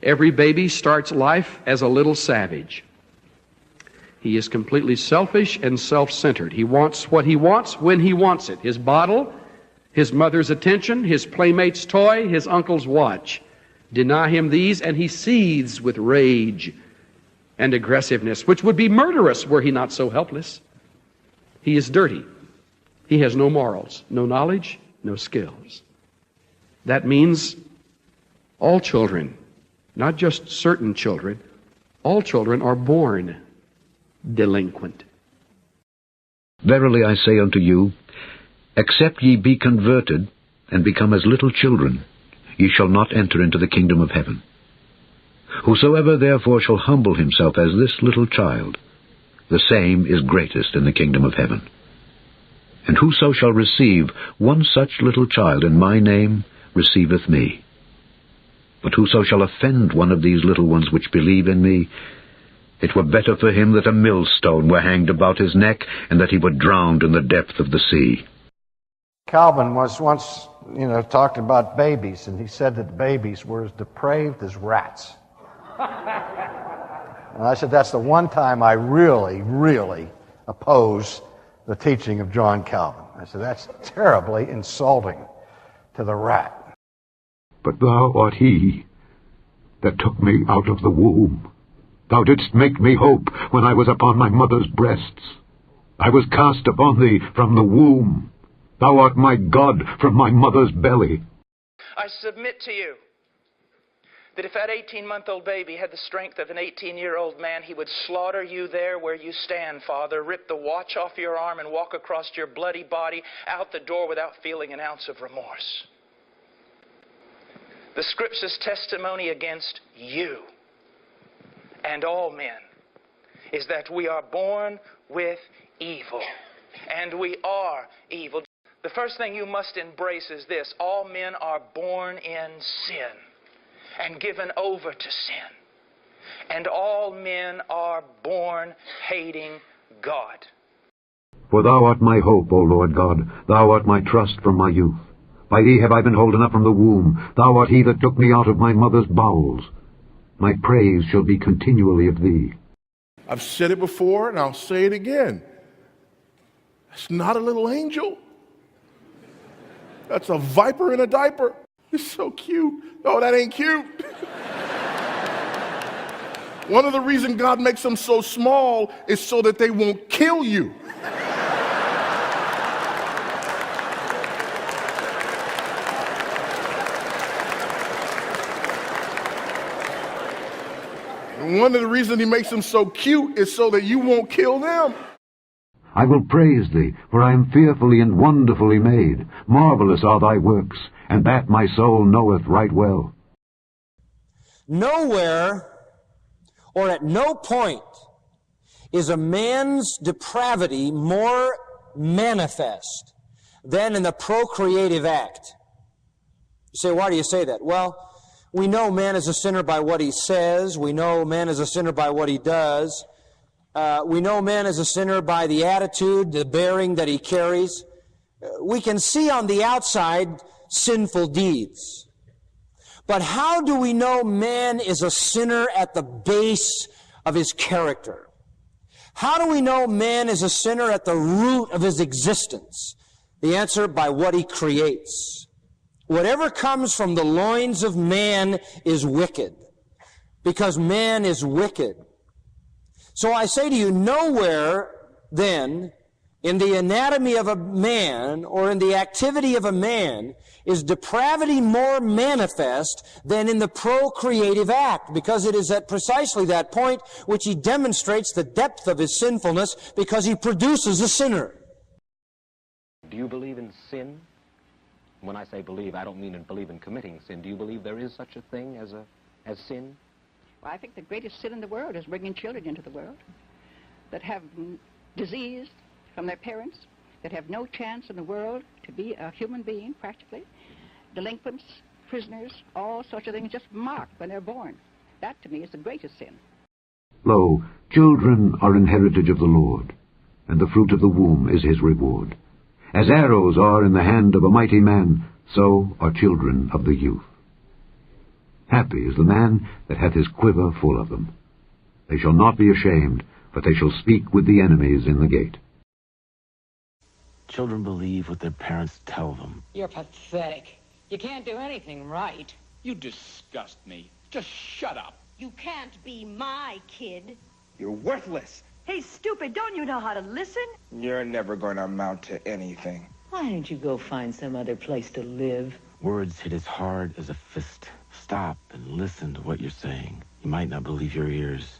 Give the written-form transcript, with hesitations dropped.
Every baby starts life as a little savage. He is completely selfish and self-centered. He wants what he wants when he wants it. His bottle, his mother's attention, his playmate's toy, his uncle's watch. Deny him these, and he seethes with rage and aggressiveness, which would be murderous were he not so helpless. He is dirty. He has no morals, no knowledge, no skills. That means all children, not just certain children, all children are born delinquent. Verily I say unto you, except ye be converted, and become as little children, ye shall not enter into the kingdom of heaven. Whosoever therefore shall humble himself as this little child, the same is greatest in the kingdom of heaven. And whoso shall receive one such little child in my name receiveth me. But whoso shall offend one of these little ones which believe in me, it were better for him that a millstone were hanged about his neck, and that he were drowned in the depth of the sea. Calvin was once, talked about babies, and he said that babies were as depraved as rats. And I said, that's the one time I really, really oppose the teaching of John Calvin. I said, that's terribly insulting to the rat. But thou art he that took me out of the womb. Thou didst make me hope when I was upon my mother's breasts. I was cast upon thee from the womb. Thou art my God from my mother's belly. I submit to you that if that 18-month-old baby had the strength of an 18-year-old man, he would slaughter you there where you stand, Father, rip the watch off your arm and walk across your bloody body out the door without feeling an ounce of remorse. The Scripture's testimony against you and all men is that we are born with evil, and we are evil. The first thing you must embrace is this: all men are born in sin and given over to sin, and all men are born hating God. For thou art my hope, O Lord God, thou art my trust from my youth. By thee have I been holden up from the womb. Thou art he that took me out of my mother's bowels. My praise shall be continually of thee. I've said it before, and I'll say it again. That's not a little angel. That's a viper in a diaper. It's so cute. Oh, that ain't cute. One of the reasons God makes them so small is so that they won't kill you. And one of the reasons he makes them so cute is so that you won't kill them. I will praise thee, for I am fearfully and wonderfully made. Marvelous are thy works, and that my soul knoweth right well. Nowhere or at no point is a man's depravity more manifest than in the procreative act. You say, why do you say that? Well, we know man is a sinner by what he says. We know man is a sinner by what he does. We know man is a sinner by the attitude, the bearing that he carries. We can see on the outside sinful deeds. But how do we know man is a sinner at the base of his character? How do we know man is a sinner at the root of his existence? The answer: by what he creates. Whatever comes from the loins of man is wicked, because man is wicked. So I say to you, nowhere then in the anatomy of a man or in the activity of a man is depravity more manifest than in the procreative act, because it is at precisely that point which he demonstrates the depth of his sinfulness, because he produces a sinner. Do you believe in sin? When I say believe, I don't mean believe in committing sin. Do you believe there is such a thing as sin? Well, I think the greatest sin in the world is bringing children into the world that have disease from their parents, that have no chance in the world to be a human being, practically. Delinquents, prisoners, all sorts of things just marked when they're born. That, to me, is the greatest sin. Lo, children are an heritage of the Lord, and the fruit of the womb is his reward. As arrows are in the hand of a mighty man, so are children of the youth. Happy is the man that hath his quiver full of them. They shall not be ashamed, but they shall speak with the enemies in the gate. Children believe what their parents tell them. You're pathetic. You can't do anything right. You disgust me. Just shut up. You can't be my kid. You're worthless. Hey, stupid, don't you know how to listen? You're never going to amount to anything. Why don't you go find some other place to live? Words hit as hard as a fist. Stop and listen to what you're saying. You might not believe your ears.